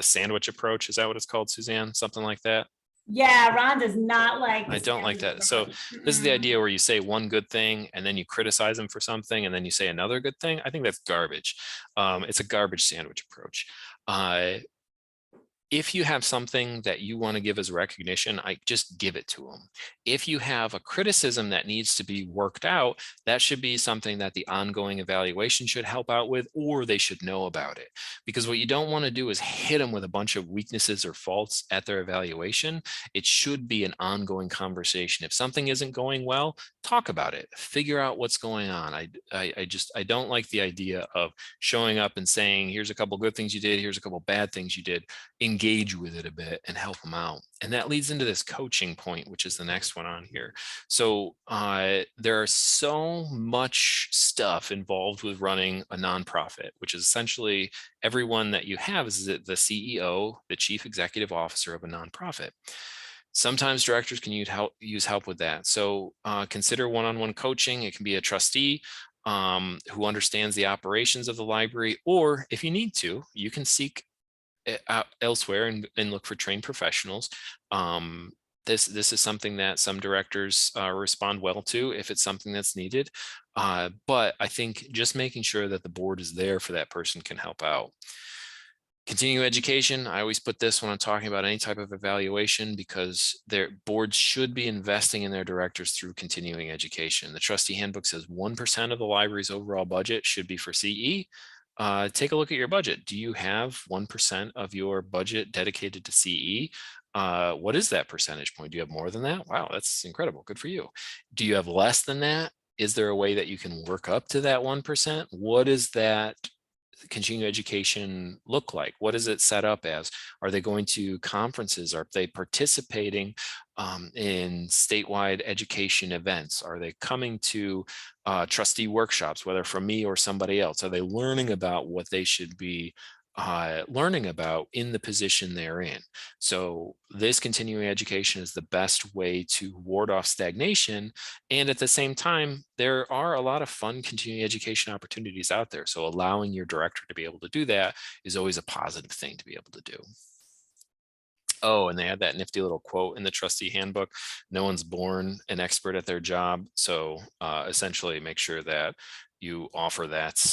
sandwich approach. Is that what it's called, Suzanne? Something like that? Yeah, Ron does not like. I don't like that. So this is the idea where you say one good thing and then you criticize them for something and then you say another good thing. I think that's garbage. It's a garbage sandwich approach. If you have something that you want to give as recognition, I just give it to them. If you have a criticism that needs to be worked out, that should be something that the ongoing evaluation should help out with, or they should know about it. Because what you don't want to do is hit them with a bunch of weaknesses or faults at their evaluation. It should be an ongoing conversation. If something isn't going well, talk about it, figure out what's going on. I don't like the idea of showing up and saying, here's a couple good things you did, here's a couple bad things you did. Engage with it a bit and help them out. And that leads into this coaching point, which is the next one on here. So there are so much stuff involved with running a nonprofit, which is essentially everyone that you have is the CEO, the chief executive officer of a nonprofit. Sometimes directors can use help with that. So consider one-on-one coaching. It can be a trustee who understands the operations of the library, or if you need to, you can seek out elsewhere and look for trained professionals. This is something that some directors respond well to if it's something that's needed. But I think just making sure that the board is there for that person can help out. Continuing education, I always put this when I'm talking about any type of evaluation because their boards should be investing in their directors through continuing education. The trustee handbook says 1% of the library's overall budget should be for CE. Take a look at your budget. Do you have 1% of your budget dedicated to CE? What is that percentage point? Do you have more than that? Wow, that's incredible. Good for you. Do you have less than that? Is there a way that you can work up to that 1%? What is that continuing education look like? What is it set up as? Are they going to conferences? Are they participating in statewide education events? Are they coming to trustee workshops, whether from me or somebody else? Are they learning about what they should be learning about in the position they're in? So this continuing education is the best way to ward off stagnation. And at the same time, there are a lot of fun continuing education opportunities out there. So allowing your director to be able to do that is always a positive thing to be able to do. Oh, and they had that nifty little quote in the trustee handbook. No one's born an expert at their job. So essentially make sure that you offer that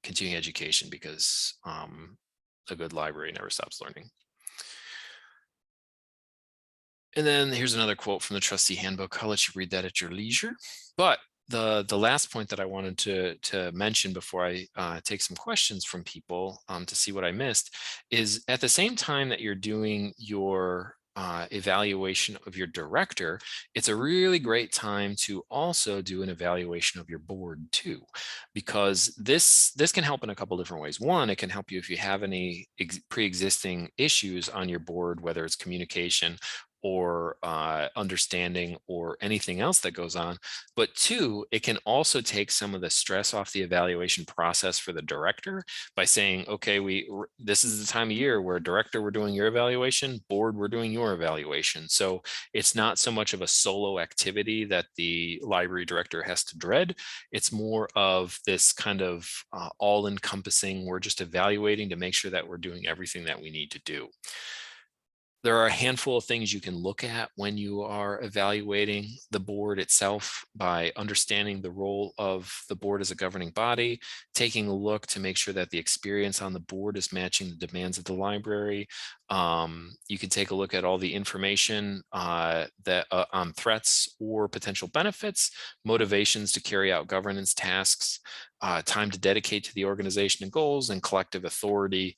continuing education because a good library never stops learning. And then here's another quote from the trustee handbook. I'll let you read that at your leisure. But the last point that I wanted to mention before I take some questions from people to see what I missed is at the same time that you're doing your evaluation of your director, it's a really great time to also do an evaluation of your board too, because this can help in a couple different ways. One, it can help you if you have any pre-existing issues on your board, whether it's communication or understanding or anything else that goes on. But two, it can also take some of the stress off the evaluation process for the director by saying, okay, this is the time of year where director, we're doing your evaluation, board, we're doing your evaluation. So it's not so much of a solo activity that the library director has to dread. It's more of this kind of all-encompassing, we're just evaluating to make sure that we're doing everything that we need to do. There are a handful of things you can look at when you are evaluating the board itself by understanding the role of the board as a governing body, taking a look to make sure that the experience on the board is matching the demands of the library. You can take a look at all the information that on threats or potential benefits, motivations to carry out governance tasks, time to dedicate to the organization and goals, and collective authority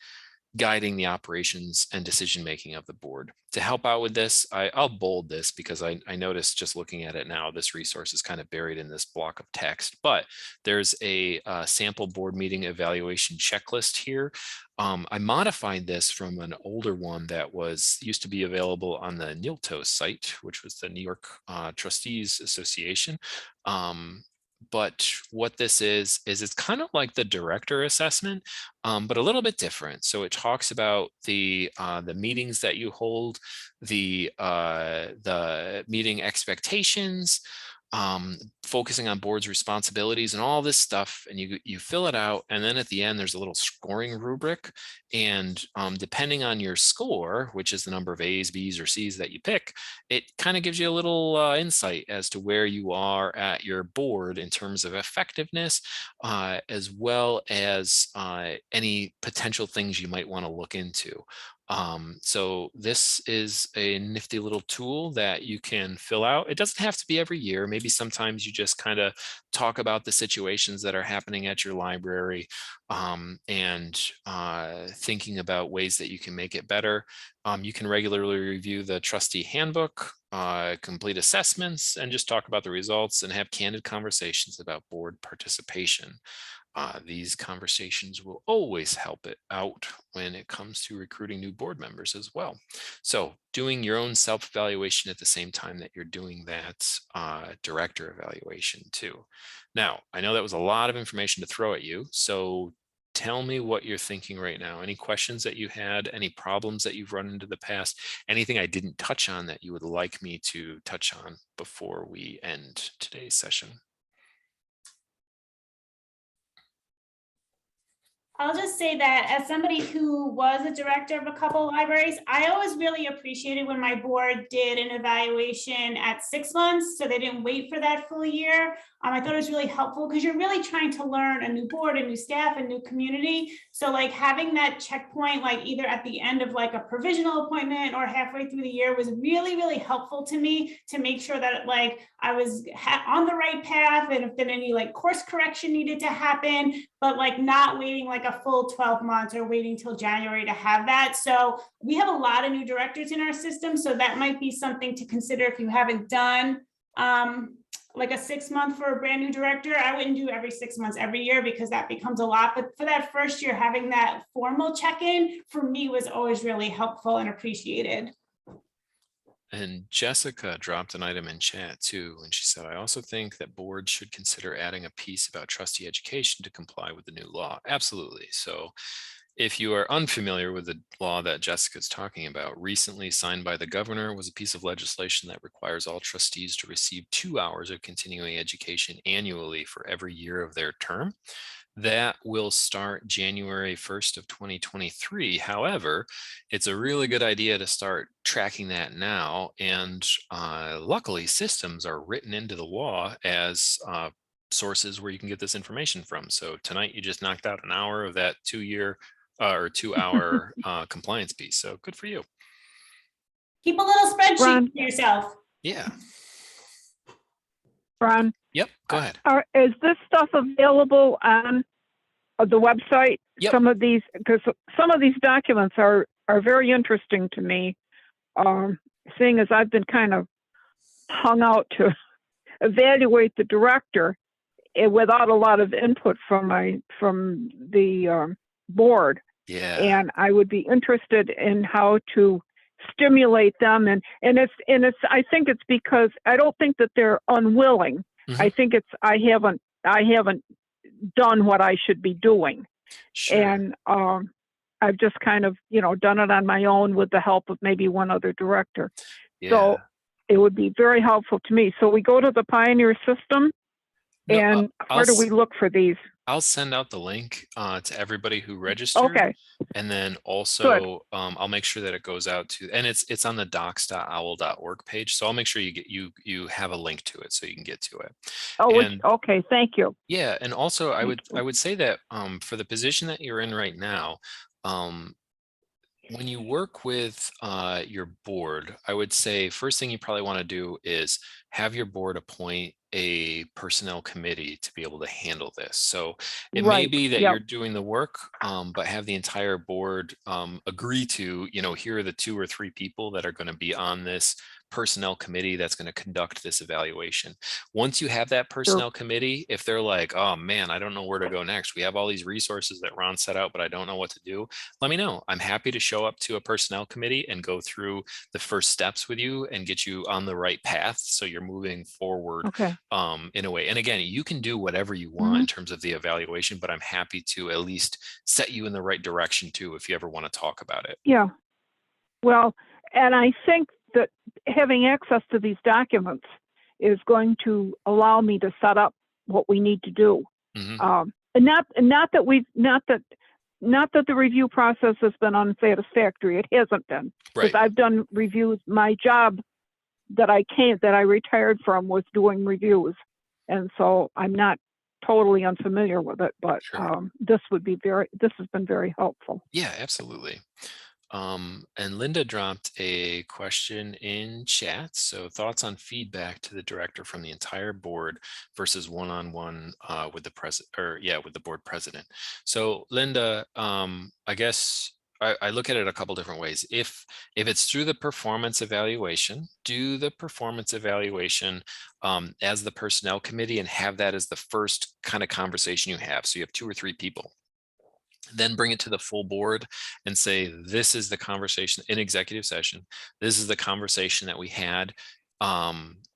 guiding the operations and decision-making of the board. To help out with this, I'll bold this because I noticed just looking at it now, this resource is kind of buried in this block of text, but there's a sample board meeting evaluation checklist here. I modified this from an older one that used to be available on the NILTO site, which was the New York Trustees Association. But what this is it's kind of like the director assessment, but a little bit different. So it talks about the meetings that you hold, the meeting expectations, focusing on board's responsibilities and all this stuff, and you fill it out, and then at the end there's a little scoring rubric, and depending on your score, which is the number of A's, B's, or C's that you pick, it kind of gives you a little insight as to where you are at your board in terms of effectiveness, as well as any potential things you might want to look into. So this is a nifty little tool that you can fill out. It doesn't have to be every year. Maybe sometimes you just kind of talk about the situations that are happening at your library, and thinking about ways that you can make it better. You can regularly review the trustee handbook, complete assessments, and just talk about the results and have candid conversations about board participation. These conversations will always help it out when it comes to recruiting new board members as well. So doing your own self-evaluation at the same time that you're doing that director evaluation too. Now, I know that was a lot of information to throw at you, so tell me what you're thinking right now. Any questions that you had, any problems that you've run into the past, anything I didn't touch on that you would like me to touch on before we end today's session? I'll just say that as somebody who was a director of a couple of libraries, I always really appreciated when my board did an evaluation at 6 months, so they didn't wait for that full year. I thought it was really helpful because you're really trying to learn a new board, a new staff, a new community. So like having that checkpoint, like either at the end of like a provisional appointment or halfway through the year, was really, really helpful to me to make sure that like I was on the right path, and if there any like course correction needed to happen, but like not waiting like a full 12 months or waiting till January to have that. So we have a lot of new directors in our system. So that might be something to consider if you haven't done like a 6 month for a brand new director. I wouldn't do every 6 months every year because that becomes a lot. But for that first year, having that formal check-in for me was always really helpful and appreciated. And Jessica dropped an item in chat too, and she said, I also think that boards should consider adding a piece about trustee education to comply with the new law. Absolutely. So if you are unfamiliar with the law that Jessica's talking about, recently signed by the governor was a piece of legislation that requires all trustees to receive 2 hours of continuing education annually for every year of their term. That will start January 1st of 2023. However, it's a really good idea to start tracking that now. And luckily, systems are written into the law as sources where you can get this information from. So tonight, you just knocked out an hour of that 2 hour compliance piece. So good for you. Keep a little spreadsheet Ron. for yourself. Yeah. Ron, Yep. Go ahead. is this stuff available on the website? Yep. Some of these, because some of these documents are very interesting to me, seeing as I've been kind of hung out to evaluate the director without a lot of input from the board. Yeah. And I would be interested in how to stimulate them, and it's I think it's because I don't think that they're unwilling. Mm-hmm. I think it's I haven't done what I should be doing. Sure. And I've just kind of done it on my own with the help of maybe one other director. Yeah. So it would be very helpful to me. So we go to the Pioneer system, and where do we look for these? I'll send out the link to everybody who registered. Okay, And then also I'll make sure that it goes out to, and it's on the docs.owl.org page. So I'll make sure you have a link to it so you can get to it. oh, And okay, thank you. yeah, and also I Thank you. would say that for the position that you're in right now, when you work with your board, I would say first thing you probably want to do is have your board appoint a personnel committee to be able to handle this. So it may Right, be that yep, you're doing the work, but have the entire board agree to, here are the 2 or 3 people that are going to be on this personnel committee that's going to conduct this evaluation. Once you have that personnel committee, if they're like, oh man, I don't know where to go next. We have all these resources that Ron set out, but I don't know what to do. Let me know. I'm happy to show up to a personnel committee and go through the first steps with you and get you on the right path. So you're moving forward okay, in a way. And again, you can do whatever you want in terms of the evaluation, but I'm happy to at least set you in the right direction too, if you ever want to talk about it. yeah. Well, and I think that having access to these documents is going to allow me to set up what we need to do. Mhm. And not that the review process has been unsatisfactory. It hasn't been, because Right. I've done reviews. My job that I retired from was doing reviews, and so I'm not totally unfamiliar with it. But Sure. this has been very helpful. Yeah, absolutely. And Linda dropped a question in chat. So thoughts on feedback to the director from the entire board versus one-on-one with the president, or yeah, with the board president. So Linda, I guess I look at it a couple different ways. If it's through the performance evaluation, do the performance evaluation as the personnel committee and have that as the first kind of conversation you have. So you have 2 or 3 people. Then bring it to the full board and say, this is the conversation in executive session. This is the conversation that we had.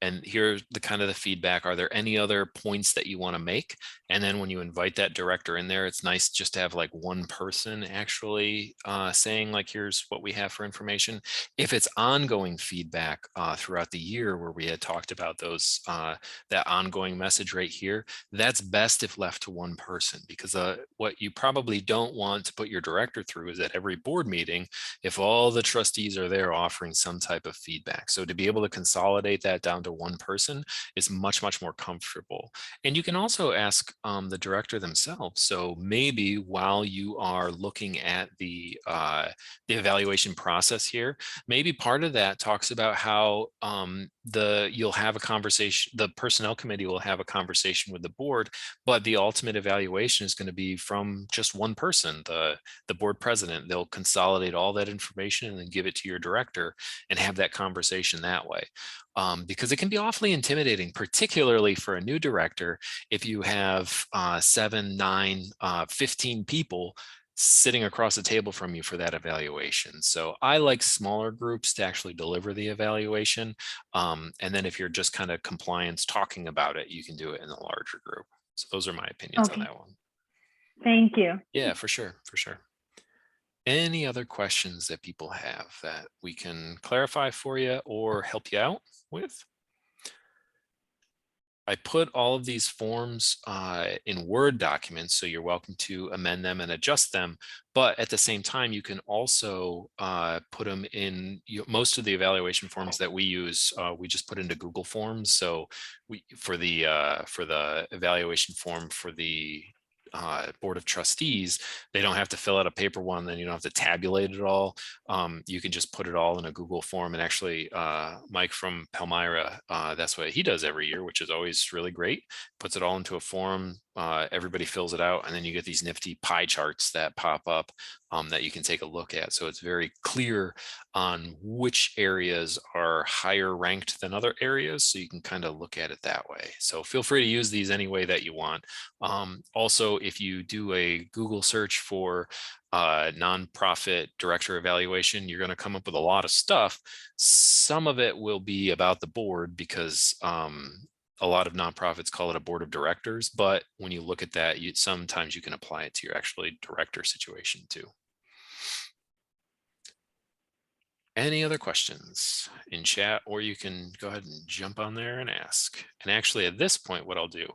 And here's the kind of the feedback. Are there any other points that you want to make? And then when you invite that director in there, it's nice just to have like one person actually saying like, here's what we have for information. If it's ongoing feedback throughout the year where we had talked about those, that ongoing message right here, that's best if left to one person, because what you probably don't want to put your director through is at every board meeting, if all the trustees are there offering some type of feedback. So to be able to consolidate that down to one person is much, much more comfortable. And you can also ask the director themselves. So maybe while you are looking at the evaluation process here, maybe part of that talks about how you'll have a conversation, the personnel committee will have a conversation with the board, but the ultimate evaluation is going to be from just one person, the board president. They'll consolidate all that information and then give it to your director and have that conversation that way. Because it can be awfully intimidating, particularly for a new director, if you have 7, 9, 15 people sitting across the table from you for that evaluation. So I like smaller groups to actually deliver the evaluation. And then if you're just kind of compliance talking about it, you can do it in a larger group. So those are my opinions on Okay. that one. Thank you. Yeah, for sure. For sure. Any other questions that people have that we can clarify for you or help you out with? I put all of these forms in Word documents, so you're welcome to amend them and adjust them. But at the same time, you can also put them in most of the evaluation forms that we use. We just put into Google Forms. So for the evaluation form for the Board of Trustees, they don't have to fill out a paper one, then you don't have to tabulate it all. You can just put it all in a Google form. And actually, Mike from Palmyra, that's what he does every year, which is always really great. Puts it all into a form. Everybody fills it out, and then you get these nifty pie charts that pop up that you can take a look at. So it's very clear on which areas are higher ranked than other areas. So you can kind of look at it that way. So feel free to use these any way that you want. Also, if you do a Google search for nonprofit director evaluation, you're going to come up with a lot of stuff. Some of it will be about the board because a lot of nonprofits call it a board of directors. But when you look at that, sometimes you can apply it to your actually director situation too. Any other questions in chat, or you can go ahead and jump on there and ask. And actually at this point, what I'll do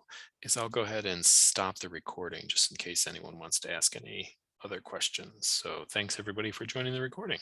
is I'll go ahead and stop the recording just in case anyone wants to ask any other questions. So thanks everybody for joining the recording.